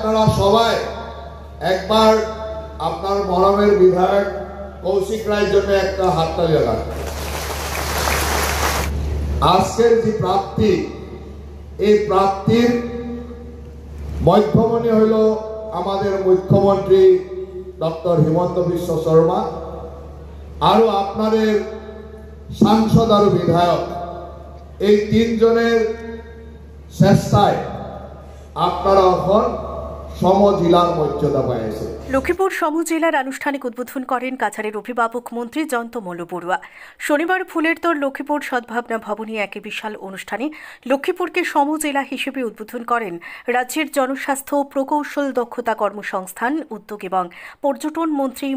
আপনারা সবাই একবার আপনার মরমের বিধায়ক কৌশিক রায়ের জন্য একটা হাততালি লাগান। আজকের যে প্রাপ্তি, এই প্রাপ্তির মধ্যমণি হইল আমাদের মুখ্যমন্ত্রী ডক্টর হিমন্ত বিশ্ব শর্মা, আরো আপনাদের সাংসদ আর বিধায়ক, এই তিনজনের চেষ্টায় আপনারা এখন সমজেলার মর্যাদা পাইছে। লক্ষ্মীপুর সমজেলার আনুষ্ঠানিক উদ্বোধন করেন কাছাড়ের অভিভাবক মন্ত্রী জয়ন্ত মল্লবড়ুয়া। শনিবার ফুলের তোর লক্ষ্মীপুর সদ্ভাবনা ভবনে এক বিশাল অনুষ্ঠানে লক্ষ্মীপুরকে সমজেলা হিসেবে উদ্বোধন করেন রাজ্যের জনস্বাস্থ্য প্রকৌশল দক্ষতা কর্মসংস্থান উদ্যোগ এবং পর্যটন মন্ত্রী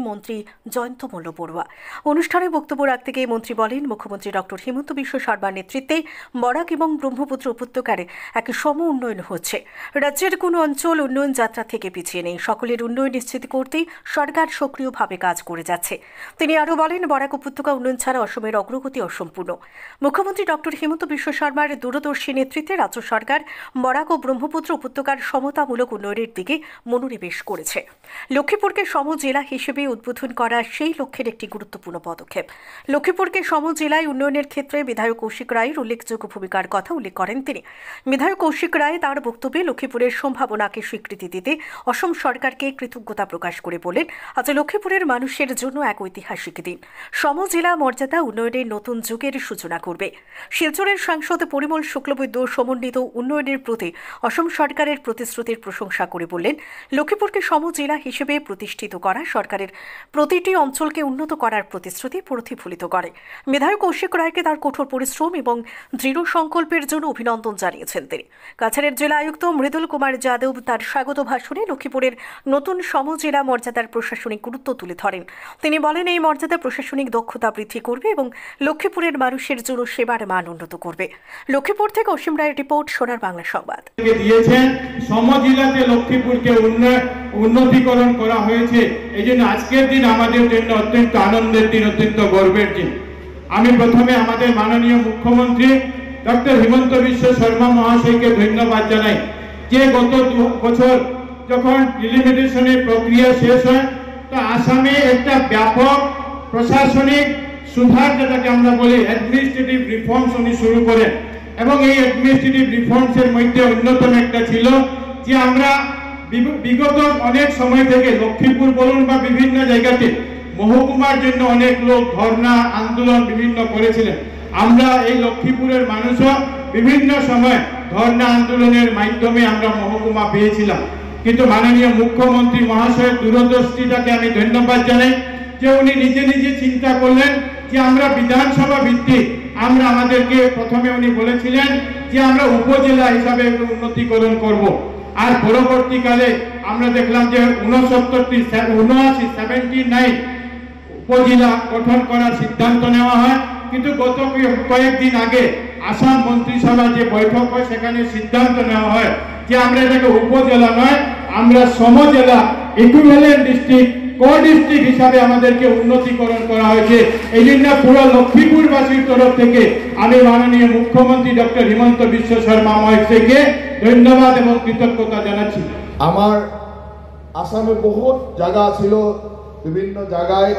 জয়ন্ত মল্লবড়ুয়া। অনুষ্ঠানে বক্তব্য রাখতে গিয়ে মন্ত্রী বলেন, মুখ্যমন্ত্রী ডক্টর হিমন্ত বিশ্ব শর্মার নেতৃত্বে বরাক এবং ব্রহ্মপুত্র উপত্যকার এক সম উন্নয়ন হচ্ছে। রাজ্যের কোনো অঞ্চল উন্নয়ন যাত্রা থেকে পিছিয়ে নেই। সকলের উন্নয়ন নিশ্চিত করতে সরকার সক্রিয়ভাবে কাজ করে যাচ্ছে। তিনি আরও বলেন, বরাক উপত্যকা উন্নয়ন ছাড়া অসমের অগ্রগতি অসম্পূর্ণ। মুখ্যমন্ত্রী ডক্টর হিমন্ত বিশ্ব শর্মার দূরদর্শী নেতৃত্বে রাজ্য সরকার বরাক ও ব্রহ্মপুত্র উপত্যকার সমতামূলক উন্নয়নের দিকে মনোনিবেশ করেছে। লক্ষ্মীপুরকে সমজেলা হিসেবে উদ্বোধন করা সেই লক্ষ্যের একটি গুরুত্বপূর্ণ পদক্ষেপ। লক্ষ্মীপুরকে সমজেলায় উন্নয়নের ক্ষেত্রে বিধায়ক কৌশিক রায়ের উল্লেখযোগ্য ভূমিকার কথা উল্লেখ করেন তিনি। বিধায়ক কৌশিক রায় তার বক্তব্যে লক্ষ্মীপুরের সম্ভাবনাকে স্বীকৃতি দিতে অসম সরকারকে কৃতজ্ঞতা প্রকাশ করে বলেন, আজ লক্ষ্মীপুরের মানুষের জন্য এক ঐতিহাসিক দিন। সমজেলা মর্যাদা উন্নয়নের নতুন যুগের সূচনা করবে। শিলচরের সাংসদ পরিমল শুক্লবৈদ্য সমন্বিত উন্নয়নের প্রতি অসম সরকারের প্রতিশ্রুতির প্রশংসা করে বললেন, লক্ষ্মীপুরকে সমজেলা হিসেবে প্রতিষ্ঠিত করা সরকারের প্রতিটি অঞ্চলকে উন্নত করার প্রতিশ্রুতি প্রতিফলিত করে। বিধায়ক কৌশিক রায়কে তার কঠোর পরিশ্রম এবং দৃঢ় সংকল্পের জন্য অভিনন্দন জানিয়েছেন তিনি। কাছাড়ের জেলা আয়ুক্ত মৃদুল কুমার যাদব তার স্বাগত ভাষণে লক্ষ্মীপুরের নতুন সমজেলা মর্যাদার প্রশাসনিক গুরুত্ব তুলে ধরেন। তিনি বলেন, এই মর্যাদা প্রশাসনিক দক্ষতা বৃদ্ধি করবে এবং লক্ষ্মীপুরের মানুষের জন্য সেবার মান উন্নত করবে। লক্ষ্মীপুর থেকে অসীম রায়ের রিপোর্ট, সোনার বাংলা সংবাদ। দিয়েছেন সমজেলাতে লক্ষ্মীপুরকে উন্নতিকরণ করা হয়েছে। এই জন্য আজকের দিন আমাদের জন্য অত্যন্ত আনন্দের দিন, অত্যন্ত গর্বের দিন। আমি প্রথমে আমাদের মাননীয় মুখ্যমন্ত্রী ডক্টর হিমন্ত বিশ্ব শর্মা মহাশয়কে ধন্যবাদ জানাই, যে গত বছর যখন ডিলিমিটেশনের প্রক্রিয়া শেষ হয়, তো আসামে একটা ব্যাপক প্রশাসনিক সুধার, যেটাকে আমরা বলি অ্যাডমিনিস্ট্রেটিভ রিফর্মস উনি শুরু করেন। এবং এই অ্যাডমিনিস্ট্রেটিভ রিফর্মসের মধ্যে অন্যতম একটা ছিল যে আমরা বিগত অনেক সময় থেকে লক্ষ্মীপুর বলুন বা বিভিন্ন জায়গাতে মহকুমার জন্য অনেক লোক ধর্ণা আন্দোলন বিভিন্ন করেছিলেন। আমরা এই লক্ষ্মীপুরের মানুষও বিভিন্ন সময় ধর্ণা আন্দোলনের মাধ্যমে আমরা মহকুমা পেয়েছিলাম। কিন্তু মাননীয় মুখ্যমন্ত্রী মহাশয়ের দূরদৃষ্টিটাকে আমি ধন্যবাদ জানাই, যে উনি নিজে নিজে চিন্তা করলেন যে আমরা বিধানসভা ভিত্তিক আমরা আমাদেরকে প্রথমে উনি বলেছিলেন যে আমরা উপজেলা হিসাবে একটু উন্নতিকরণ করব। আর পরবর্তীকালে আমরা দেখলাম যে 79 উপজেলা গঠন করার সিদ্ধান্ত নেওয়া হয়। কিন্তু গত কয়েকদিন আগে আসাম মন্ত্রিসভা যে বৈঠক হয়, সেখানে সিদ্ধান্ত নেওয়া হয় যে আমরা এটাকে উপজেলা নয়, আমরা সমজেলা ইকুইভ্যালেন্ট ডিস্ট্রিক্ট ডিস্ট্রিক্ট হিসাবে আমাদেরকে উন্নতিকরণ করা হয়েছে। এই জন্য পুরো লক্ষ্মীপুরবাসীর তরফ থেকে আমি মাননীয় মুখ্যমন্ত্রী ডক্টর হিমন্ত বিশ্ব শর্মা মহাশয়কে ধন্যবাদ এবং কৃতজ্ঞতা জানাচ্ছি। আমার আসামে বহুত জায়গা ছিল, বিভিন্ন জায়গায়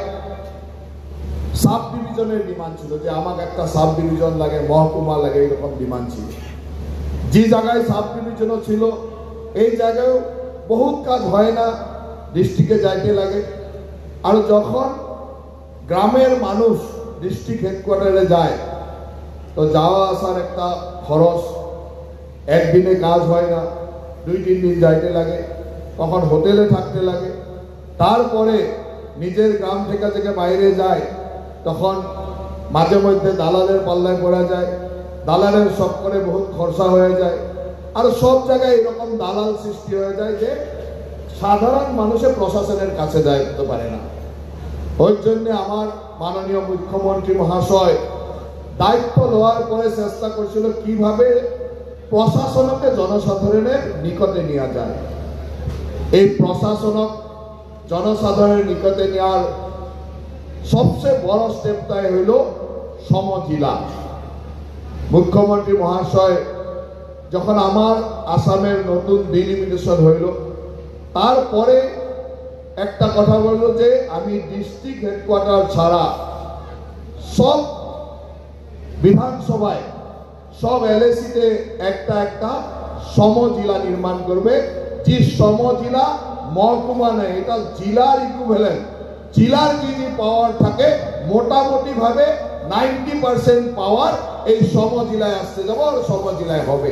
সাব ডিভিশনের ডিমান্ড ছিল যে আমাকে একটা সাব ডিভিশন লাগে, মহকুমা লাগে, এরকম ডিমান্ড ছিল। যে জায়গায় সাব ডিভিশনও ছিল, এই জায়গায় বহুত কাজ হয় না, ডিস্ট্রিক্টে যাইতে লাগে। আর যখন গ্রামের মানুষ ডিস্ট্রিক্ট হেডকোয়ার্টারে যায়, তো যাওয়া আসার একটা খরচ, একদিনে কাজ হয় না, 2-3 দিন যাইতে লাগে, তখন হোটেলে থাকতে লাগে। তারপরে নিজের গ্রাম থেকে বাইরে যায়, তখন মাঝে মধ্যে দালালের পাল্লায় পড়া যায়, দালালের সব করে বহুত খরচা হয়ে যায়। আর সব জায়গায় এরকম দালাল সৃষ্টি হয়ে যায় যে সাধারণ মানুষের প্রশাসনের কাছে যাইতে পারে না। ওই জন্য আমার মাননীয় মুখ্যমন্ত্রী মহাশয় দায়িত্ব নেওয়ার পরে চেষ্টা করছিল কিভাবে প্রশাসনকে জনসাধারণের নিকটে নেওয়া যায়। এই প্রশাসনক জনসাধারণের নিকটে নেওয়ার সবচেয়ে বড় স্টেপটাই হইল সমজেলা। মুখ্যমন্ত্রী মহাশয় যখন আমার আসামের নতুন ডিলিমিটেশন হইল, তারপরে একটা কথা বলবো যে আমি ডিস্ট্রিক্ট হেডকোয়ার্টার ছাড়া সব বিধানসভায় সব এলএসিতে একটা সমজিলা নির্মাণ করবে, যে সমজিলা মহকুমা নেই, এটা জেলার ইকুইভ্যালেন্ট। জেলার যে পাওয়ার থাকে মোটামুটি ভাবে 90% পাওয়ার এই সমজিলায় আসতে যাবো আর সমজিলায় হবে।